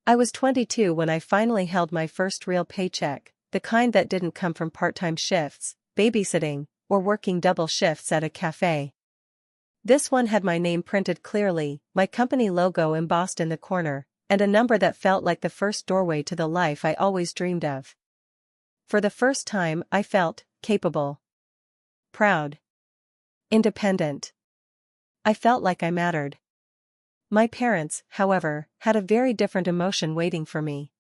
I was 22 when I finally held my first real paycheck, the kind that didn't come from part-time shifts, babysitting, or working double shifts at a cafe. This one had my name printed clearly, my company logo embossed in the corner, and a number that felt like the first doorway to the life I always dreamed of. For the first time, I felt capable, proud, independent. I felt like I mattered. My parents, however, had a very different emotion waiting for me.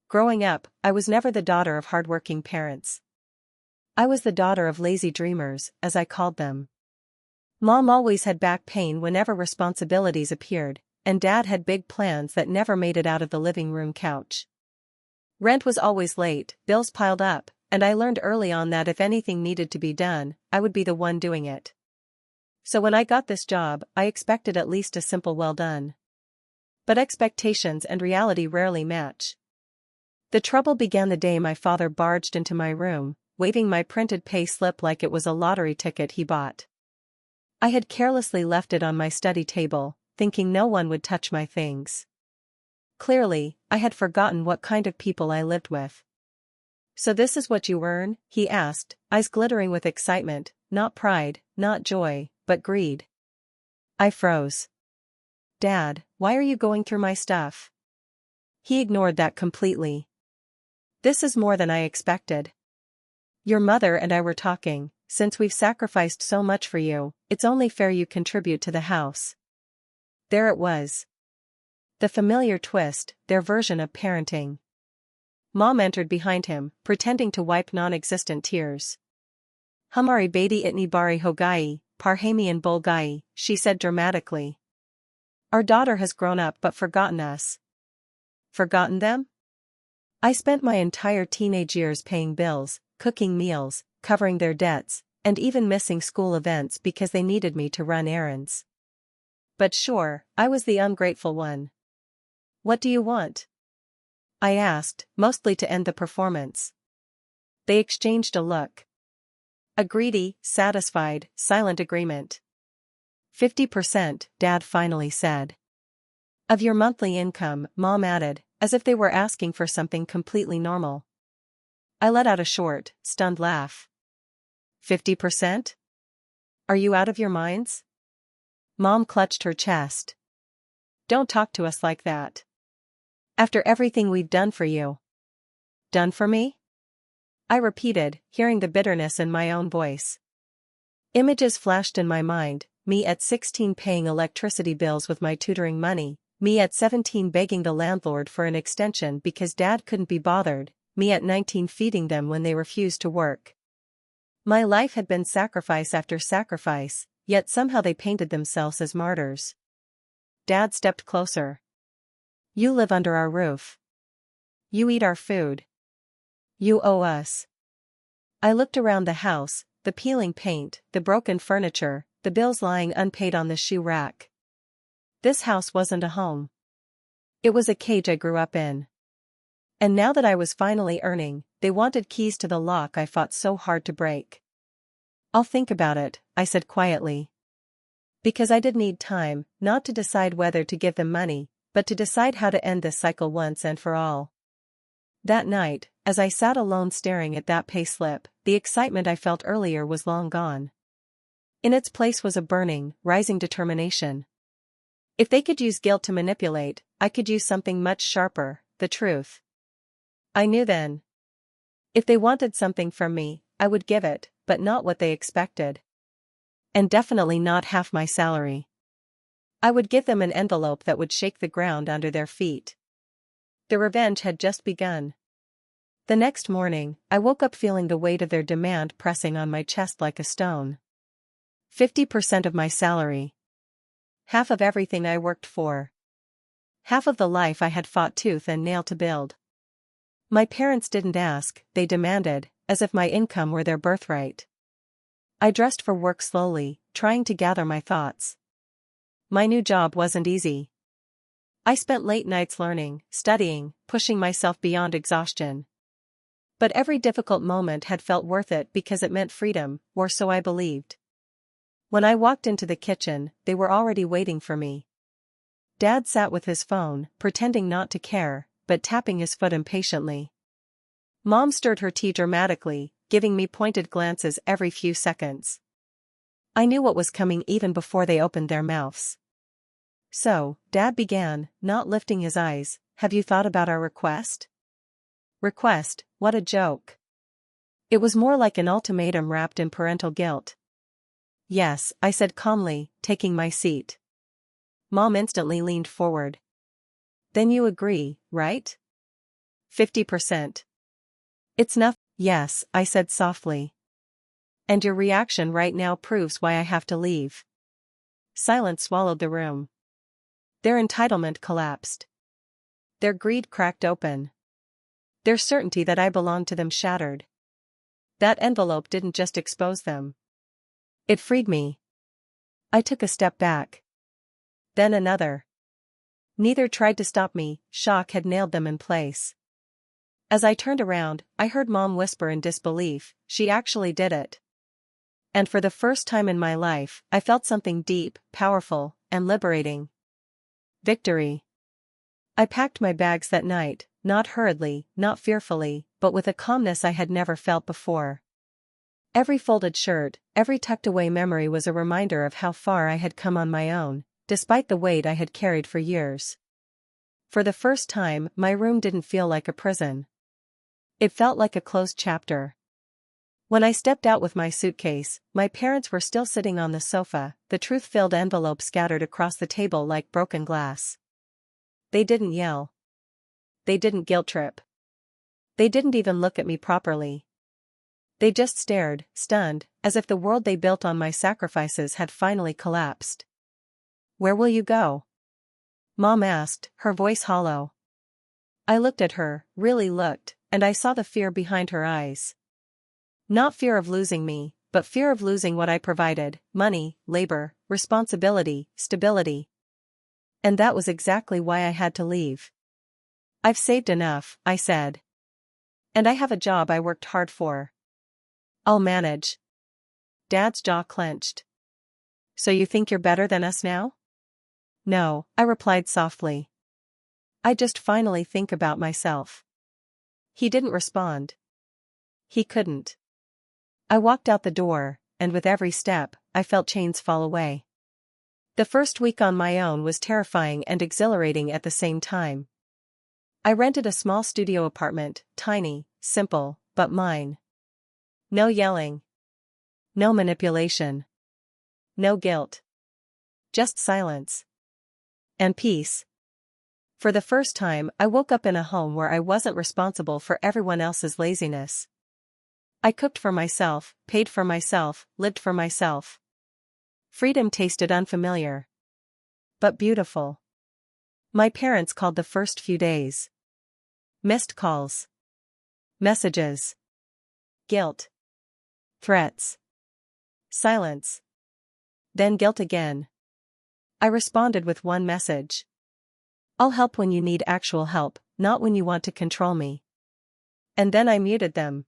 Growing up, I was never the daughter of hardworking parents. I was the daughter of lazy dreamers, as I called them. Mom always had back pain whenever responsibilities appeared, and Dad had big plans that never made it out of the living room couch. Rent was always late, bills piled up, and I learned early on that if anything needed to be done, I would be the one doing it. So when I got this job, I expected at least a simple well done. But expectations and reality rarely match. The trouble began the day my father barged into my room, waving my printed pay slip like it was a lottery ticket he bought. I had carelessly left it on my study table, thinking no one would touch my things. Clearly, I had forgotten what kind of people I lived with. "So this is what you earn?" he asked, eyes glittering with excitement, not pride, not joy, but greed. I froze. "Dad, why are you going through my stuff?" He ignored that completely. "This is more than I expected. Your mother and I were talking. Since we've sacrificed so much for you, it's only fair you contribute to the house." There it was. The familiar twist, their version of parenting. Mom entered behind him, pretending to wipe non-existent tears. "Humari beti itni bari hogai, parhamian bolgai," she said dramatically. "Our daughter has grown up but forgotten us." Forgotten them? I spent my entire teenage years paying bills, cooking meals, covering their debts, and even missing school events because they needed me to run errands. But sure, I was the ungrateful one. "What do you want?" I asked, mostly to end the performance. They exchanged a look. A greedy, satisfied, silent agreement. 50%, Dad finally said. "Of your monthly income," Mom added, as if they were asking for something completely normal. I let out a short, stunned laugh. 50%? Are you out of your minds? Mom clutched her chest. "Don't talk to us like that. After everything we've done for you." "Done for me?" I repeated, hearing the bitterness in my own voice. Images flashed in my mind, me at 16 paying electricity bills with my tutoring money, me at 17 begging the landlord for an extension because Dad couldn't be bothered, me at 19 feeding them when they refused to work. My life had been sacrifice after sacrifice, yet somehow they painted themselves as martyrs. Dad stepped closer. "You live under our roof. You eat our food. You owe us." I looked around the house, the peeling paint, the broken furniture, the bills lying unpaid on the shoe rack. This house wasn't a home. It was a cage I grew up in. And now that I was finally earning, they wanted keys to the lock I fought so hard to break. "I'll think about it," I said quietly. Because I did need time, not to decide whether to give them money, but to decide how to end this cycle once and for all. That night, as I sat alone staring at that pay slip, the excitement I felt earlier was long gone. In its place was a burning, rising determination. If they could use guilt to manipulate, I could use something much sharper, the truth. I knew then. If they wanted something from me, I would give it, but not what they expected. And definitely not half my salary. I would give them an envelope that would shake the ground under their feet. The revenge had just begun. The next morning, I woke up feeling the weight of their demand pressing on my chest like a stone. 50% of my salary. Half of everything I worked for. Half of the life I had fought tooth and nail to build. My parents didn't ask, they demanded, as if my income were their birthright. I dressed for work slowly, trying to gather my thoughts. My new job wasn't easy. I spent late nights learning, studying, pushing myself beyond exhaustion. But every difficult moment had felt worth it because it meant freedom, or so I believed. When I walked into the kitchen, they were already waiting for me. Dad sat with his phone, pretending not to care, but tapping his foot impatiently. Mom stirred her tea dramatically, giving me pointed glances every few seconds. I knew what was coming even before they opened their mouths. "So," Dad began, not lifting his eyes, "have you thought about our request?" Request, what a joke. It was more like an ultimatum wrapped in parental guilt. "Yes," I said calmly, taking my seat. Mom instantly leaned forward. "Then you agree, right?" 50%. "It's enough." "Yes," I said softly. "And your reaction right now proves why I have to leave." Silence swallowed the room. Their entitlement collapsed. Their greed cracked open. Their certainty that I belonged to them shattered. That envelope didn't just expose them. It freed me. I took a step back. Then another. Neither tried to stop me, shock had nailed them in place. As I turned around, I heard Mom whisper in disbelief, "She actually did it." And for the first time in my life, I felt something deep, powerful, and liberating. Victory. I packed my bags that night, not hurriedly, not fearfully, but with a calmness I had never felt before. Every folded shirt, every tucked-away memory was a reminder of how far I had come on my own, despite the weight I had carried for years. For the first time, my room didn't feel like a prison. It felt like a closed chapter. When I stepped out with my suitcase, my parents were still sitting on the sofa, the truth-filled envelope scattered across the table like broken glass. They didn't yell. They didn't guilt-trip. They didn't even look at me properly. They just stared, stunned, as if the world they built on my sacrifices had finally collapsed. "Where will you go?" Mom asked, her voice hollow. I looked at her, really looked, and I saw the fear behind her eyes. Not fear of losing me, but fear of losing what I provided: money, labor, responsibility, stability. And that was exactly why I had to leave. "I've saved enough," I said. "And I have a job I worked hard for. I'll manage." Dad's jaw clenched. "So you think you're better than us now?" "No," I replied softly. "I just finally think about myself." He didn't respond. He couldn't. I walked out the door, and with every step, I felt chains fall away. The first week on my own was terrifying and exhilarating at the same time. I rented a small studio apartment, tiny, simple, but mine. No yelling. No manipulation. No guilt. Just silence. And peace. For the first time, I woke up in a home where I wasn't responsible for everyone else's laziness. I cooked for myself, paid for myself, lived for myself. Freedom tasted unfamiliar. But beautiful. My parents called the first few days. Missed calls. Messages. Guilt. Threats. Silence. Then guilt again. I responded with one message. "I'll help when you need actual help, not when you want to control me." And then I muted them.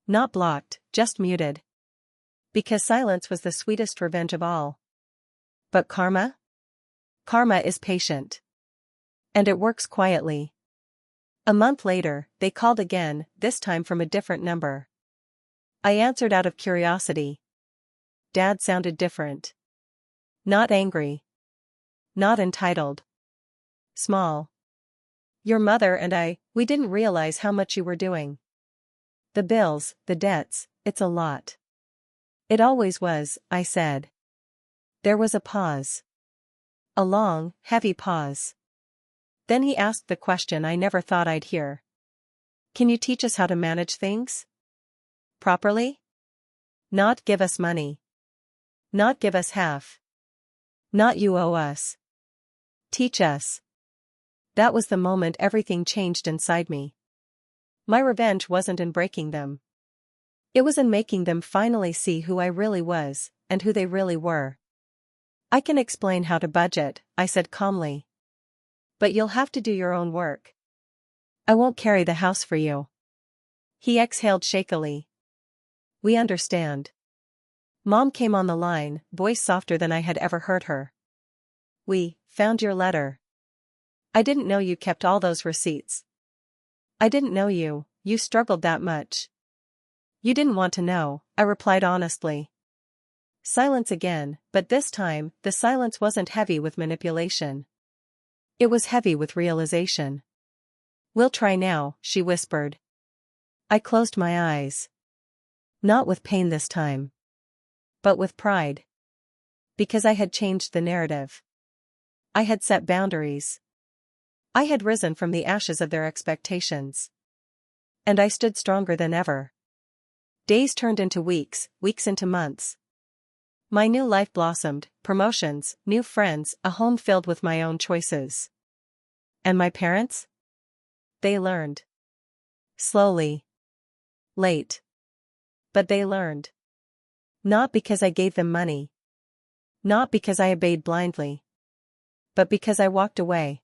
Not blocked, just muted. Because silence was the sweetest revenge of all. But karma? Karma is patient. And it works quietly. A month later, they called again, this time from a different number. I answered out of curiosity. Dad sounded different. Not angry. Not entitled. Small. "Your mother and we didn't realize how much you were doing. The bills, the debts, it's a lot." "It always was," I said. There was a pause. A long, heavy pause. Then he asked the question I never thought I'd hear. "Can you teach us how to manage things? Properly? Not give us money. Not give us half. Not you owe us. Teach us." That was the moment everything changed inside me. My revenge wasn't in breaking them. It was in making them finally see who I really was, and who they really were. "I can explain how to budget," I said calmly. "But you'll have to do your own work. I won't carry the house for you." He exhaled shakily. "We understand." Mom came on the line, voice softer than I had ever heard her. We found your letter. I didn't know you kept all those receipts. I didn't know you struggled that much. You didn't want to know, I replied honestly. Silence again, but this time, the silence wasn't heavy with manipulation. It was heavy with realization. We'll try now, she whispered. I closed my eyes. Not with pain this time. But with pride. Because I had changed the narrative. I had set boundaries. I had risen from the ashes of their expectations. And I stood stronger than ever. Days turned into weeks, weeks into months. My new life blossomed, promotions, new friends, a home filled with my own choices. And my parents? They learned. Slowly. Late. But they learned. Not because I gave them money. Not because I obeyed blindly. But because I walked away.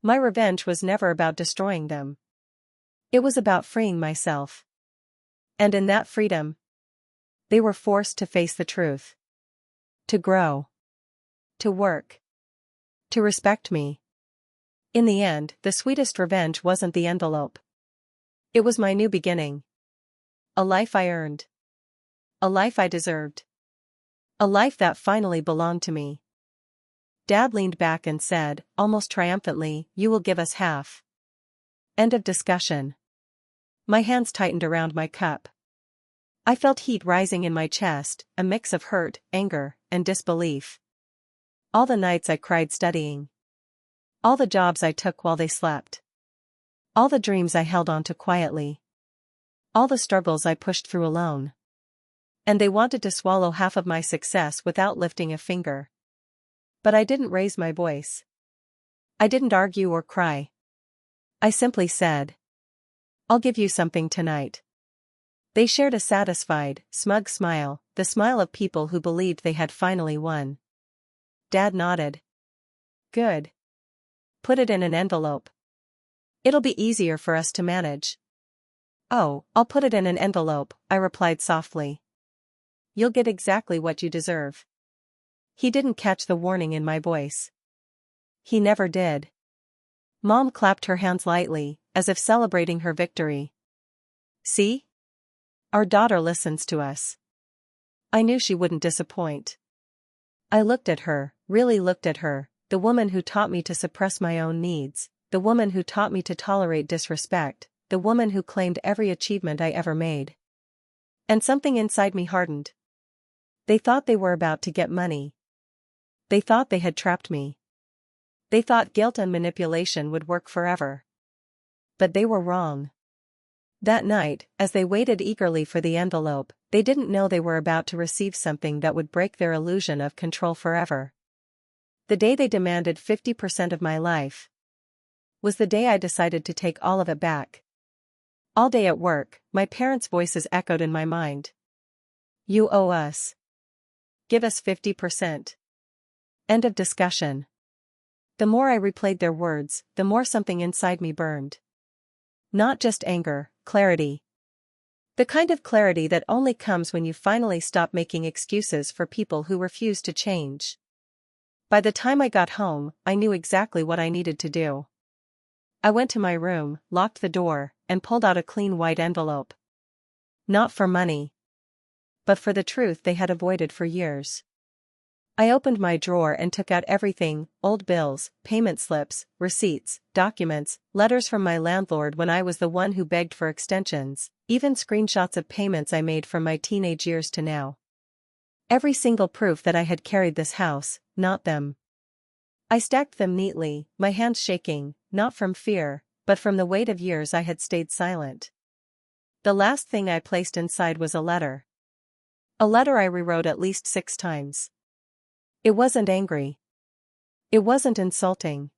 My revenge was never about destroying them. It was about freeing myself. And in that freedom, they were forced to face the truth. To grow. To work. To respect me. In the end, the sweetest revenge wasn't the envelope. It was my new beginning. A life I earned. A life I deserved. A life that finally belonged to me. Dad leaned back and said, almost triumphantly, "You will give us half." End of discussion. My hands tightened around my cup. I felt heat rising in my chest, a mix of hurt, anger, and disbelief. All the nights I cried studying. All the jobs I took while they slept. All the dreams I held on to quietly. All the struggles I pushed through alone. And they wanted to swallow half of my success without lifting a finger. But I didn't raise my voice. I didn't argue or cry. I simply said, "I'll give you something tonight." They shared a satisfied, smug smile, the smile of people who believed they had finally won. Dad nodded. Good. Put it in an envelope. It'll be easier for us to manage. Oh, I'll put it in an envelope, I replied softly. You'll get exactly what you deserve. He didn't catch the warning in my voice. He never did. Mom clapped her hands lightly, as if celebrating her victory. See? Our daughter listens to us. I knew she wouldn't disappoint. I looked at her, really looked at her, the woman who taught me to suppress my own needs, the woman who taught me to tolerate disrespect, the woman who claimed every achievement I ever made. And something inside me hardened. They thought they were about to get money. They thought they had trapped me. They thought guilt and manipulation would work forever. But they were wrong. That night, as they waited eagerly for the envelope, they didn't know they were about to receive something that would break their illusion of control forever. The day they demanded 50% of my life was the day I decided to take all of it back. All day at work, my parents' voices echoed in my mind. You owe us. Give us 50%. End of discussion. The more I replayed their words, the more something inside me burned. Not just anger, clarity. The kind of clarity that only comes when you finally stop making excuses for people who refuse to change. By the time I got home, I knew exactly what I needed to do. I went to my room, locked the door, and pulled out a clean white envelope. Not for money. But for the truth they had avoided for years. I opened my drawer and took out everything, old bills, payment slips, receipts, documents, letters from my landlord when I was the one who begged for extensions, even screenshots of payments I made from my teenage years to now. Every single proof that I had carried this house, not them. I stacked them neatly, my hands shaking, not from fear, but from the weight of years I had stayed silent. The last thing I placed inside was a letter. A letter I rewrote at least 6 times. It wasn't angry. It wasn't insulting.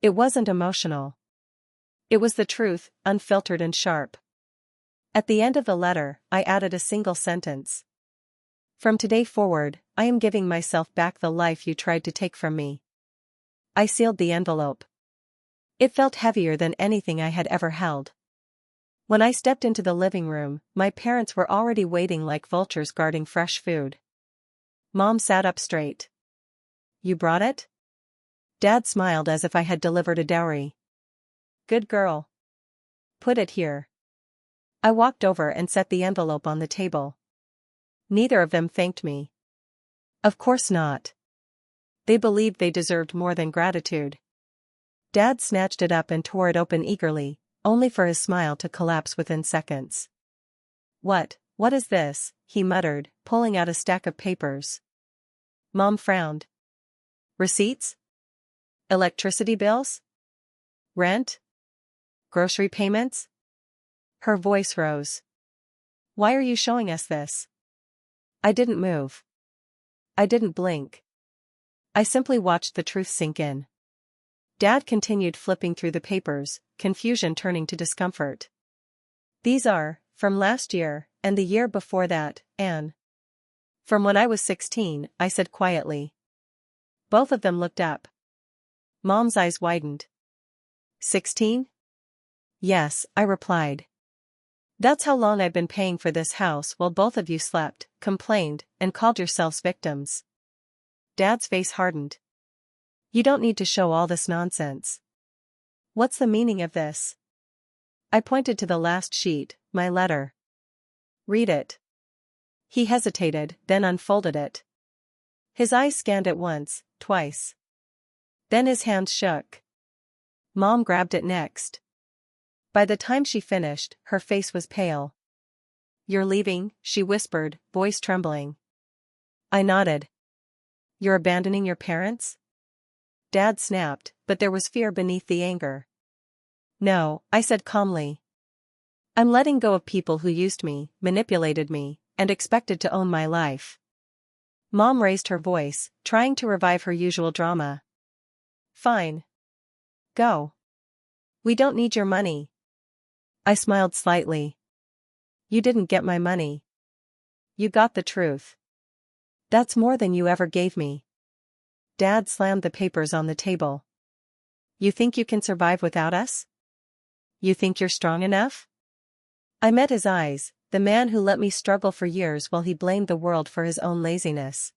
It wasn't emotional. It was the truth, unfiltered and sharp. At the end of the letter, I added a single sentence. From today forward, I am giving myself back the life you tried to take from me. I sealed the envelope. It felt heavier than anything I had ever held. When I stepped into the living room, my parents were already waiting like vultures guarding fresh food. Mom sat up straight. You brought it? Dad smiled as if I had delivered a dowry. Good girl. Put it here. I walked over and set the envelope on the table. Neither of them thanked me. Of course not. They believed they deserved more than gratitude. Dad snatched it up and tore it open eagerly, only for his smile to collapse within seconds. What is this? He muttered, pulling out a stack of papers. Mom frowned. Receipts? Electricity bills? Rent? Grocery payments? Her voice rose. Why are you showing us this? I didn't move. I didn't blink. I simply watched the truth sink in. Dad continued flipping through the papers, confusion turning to discomfort. These are, from last year, and the year before that, Anne. From when I was 16, I said quietly. Both of them looked up. Mom's eyes widened. 16? Yes, I replied. That's how long I've been paying for this house while both of you slept, complained, and called yourselves victims. Dad's face hardened. You don't need to show all this nonsense. What's the meaning of this? I pointed to the last sheet, my letter. Read it. He hesitated, then unfolded it. His eyes scanned it once, twice. Then his hands shook. Mom grabbed it next. By the time she finished, her face was pale. You're leaving, she whispered, voice trembling. I nodded. You're abandoning your parents? Dad snapped, but there was fear beneath the anger. No, I said calmly. I'm letting go of people who used me, manipulated me, and expected to own my life. Mom raised her voice, trying to revive her usual drama. Fine. Go. We don't need your money. I smiled slightly. You didn't get my money. You got the truth. That's more than you ever gave me. Dad slammed the papers on the table. You think you can survive without us? You think you're strong enough? I met his eyes, the man who let me struggle for years while he blamed the world for his own laziness.